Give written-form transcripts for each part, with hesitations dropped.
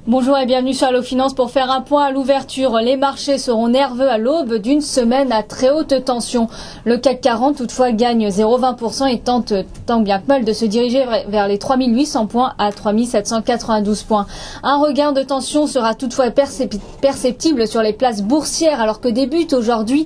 Bonjour et bienvenue sur Allo Finance pour faire un point à l'ouverture. Les marchés seront nerveux à l'aube d'une semaine à très haute tension. Le CAC 40 toutefois gagne 0,20% et tente tant bien que mal de se diriger vers les 3800 points à 3792 points. Un regain de tension sera toutefois perceptible sur les places boursières alors que débute aujourd'hui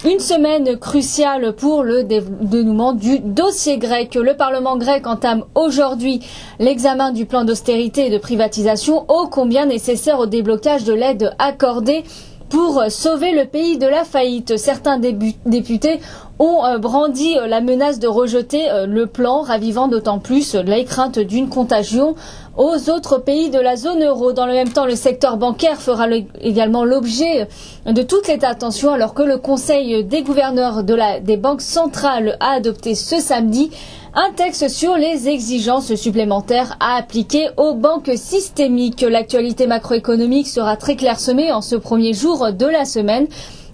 une semaine cruciale pour le dénouement du dossier grec. Le Parlement grec entame aujourd'hui l'examen du plan d'austérité et de privatisation, ô combien nécessaire au déblocage de l'aide accordée pour sauver le pays de la faillite. Certains députés ont brandi la menace de rejeter le plan, ravivant d'autant plus les craintes d'une contagion aux autres pays de la zone euro. Dans le même temps, le secteur bancaire fera également l'objet de toute l'attention alors que le Conseil des gouverneurs des banques centrales a adopté ce samedi un texte sur les exigences supplémentaires à appliquer aux banques systémiques. L'actualité macroéconomique sera très clairsemée en ce premier jour de la semaine.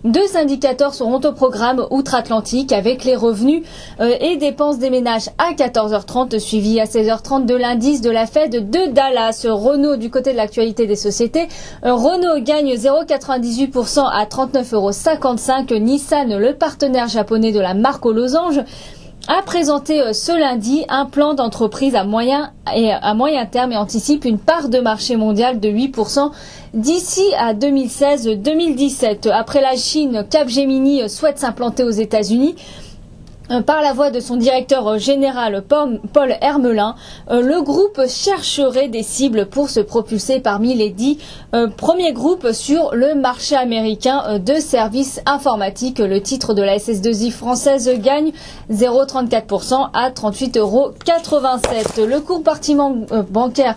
Deux indicateurs seront au programme outre-Atlantique avec les revenus et dépenses des ménages à 14h30, suivi à 16h30 de l'indice de la Fed de Dallas. Renault, du côté de l'actualité des sociétés, Renault gagne 0,98% à 39,55 €. Nissan, le partenaire japonais de la marque aux losanges, a présenté ce lundi un plan d'entreprise à moyen terme et anticipe une part de marché mondial de 8% d'ici à 2016-2017. Après la Chine, Capgemini souhaite s'implanter aux États-Unis. Par la voix de son directeur général Paul Hermelin, le groupe chercherait des cibles pour se propulser parmi les 10 premiers groupes sur le marché américain de services informatiques. Le titre de la SS2I française gagne 0,34% à 38,87 €. Le compartiment bancaire,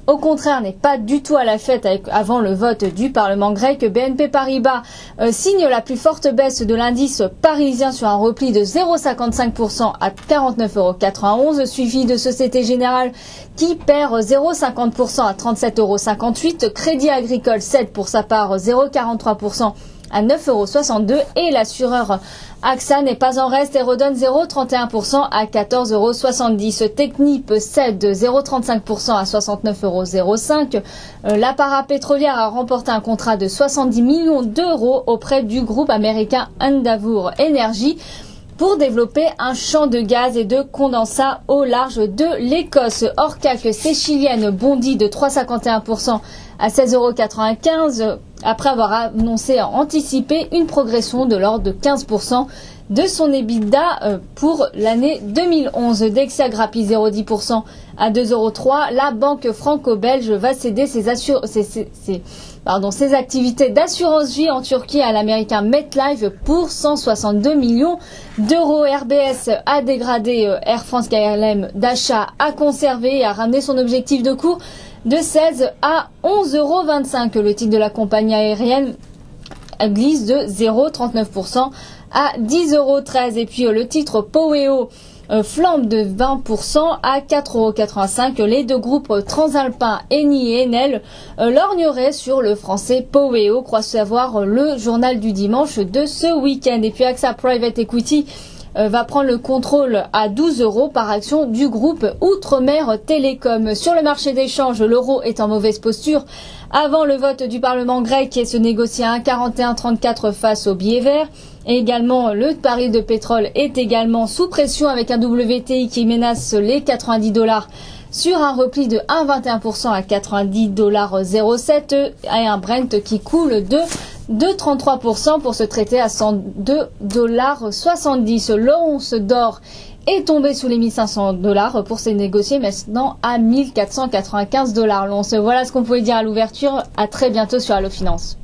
au contraire, n'est pas du tout à la fête avant le vote du Parlement grec. BNP Paribas signe la plus forte baisse de l'indice parisien sur un repli de 0,55% à 49,91 €, suivi de Société Générale qui perd 0,50% à 37,58 €. Crédit Agricole cède pour sa part 0,43% à 9,62 € et l'assureur AXA n'est pas en reste et redonne 0,31% à 14,70 €. Technip cède 0,35% à 69,05 €. La parapétrolière a remporté un contrat de 70 millions d'euros auprès du groupe américain Endeavour Energy pour développer un champ de gaz et de condensat au large de l'Écosse. Orcac séchilienne bondit de 3,51% à 16,95 € après avoir anticipé une progression de l'ordre de 15% de son EBITDA pour l'année 2011. Dexia grappille 0,10% à 2,03 €. La banque franco-belge va céder ses activités d'assurance vie en Turquie à l'américain MetLife pour 162 millions d'euros. RBS a dégradé Air France KLM d'achat, a conservé et a ramené son objectif de cours de 16 à 11,25 €. Le titre de la compagnie aérienne glisse de 0,39% à 10,13 €. Et puis le titre Poweo flambe de 20% à 4,85 €. Les deux groupes Transalpin, Eni et Enel lorgneraient sur le français Poweo, croit savoir le journal du dimanche de ce week-end. Et puis AXA Private Equity va prendre le contrôle à 12 € par action du groupe Outre-mer Télécom. Sur le marché d'échange, l'euro est en mauvaise posture avant le vote du Parlement grec qui se négocie à 1,4134 face au billet vert. Et également, le baril de pétrole est également sous pression avec un WTI qui menace les 90 $ sur un repli de 1,21% à 90,07 € et un Brent qui coule de 33% pour se traiter à 102,70 $. L'once d'or est tombée sous les 1500 $ pour se négocier maintenant à 1495 $ l'once. Voilà ce qu'on pouvait dire à l'ouverture. À très bientôt sur Allo Finance.